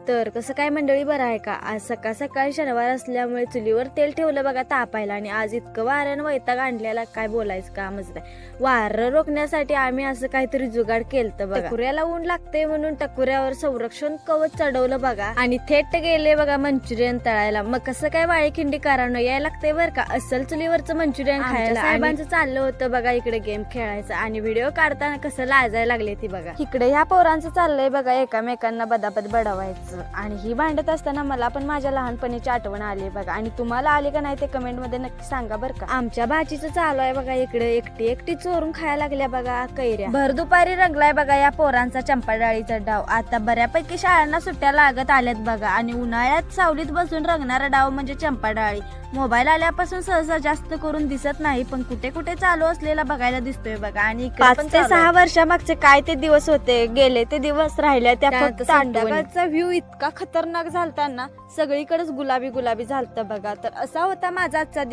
तर कसं काय मंडळी, बरं आहे का? आज सकाळ सकाळी शनिवार असल्यामुळे चुलीवर तेल ठेवलं बघा तापायला, आणि आज इतकं वाऱ्यानं वैताग आणलेला काय बोलायचं कामच नाही. वारं रोखण्यासाठी आम्ही असं काहीतरी जुगाड केलं बघा. टकुऱ्याला ऊन लागते म्हणून टकुऱ्यावर संरक्षण कवच चढवलं बघा, आणि थेट गेले बघा मंचुरियन तळायला. मग कसं काय वाळी खिंडी कारण यायला लागतंय बरं का अस्सल चुलीवरचं मंचुरियन खायला. साहेबांचं चाललं होतं बघा इकडे गेम खेळायचं, आणि व्हिडिओ काढताना कसं लाजायला लागले ती बघा. इकडे ह्या पोरांचं चाललंय बघा एकामेकांना बदाबद बडवायचं, आणि ही भांडत असताना मला पण माझ्या लहानपणीची आठवण आली बघा. आणि तुम्हाला आली का नाही ते कमेंट मध्ये नक्की सांगा बरं का. आमच्या भाचीचं चालू आहे बघा इकडे एकटी एकटी चोरून खायला लागल्या बघा कैऱ्या. भर दुपारी रंगलाय बघा या पोरांचा चंपा डाळीचा डाव. आता बऱ्यापैकी शाळांना सुट्ट्या लागत आल्यात बघा, आणि उन्हाळ्यात सावलीत बसून रंगणारा डाव म्हणजे चंपा डाळी. मोबाईल आल्यापासून सहसा जास्त करून दिसत नाही, पण कुठे कुठे चालू असलेला बघायला दिसतोय बघा. आणि 5 ते 6 वर्षामागचे काय ते दिवस होते, गेले ते दिवस राहिले त्या फक्त. संध्याकाळचा व्ह्यू इतका खतरनाक झालता ना, सगळीकडेच गुलाबी गुलाबी झालतं बघा. तर असा होता माझा आजचा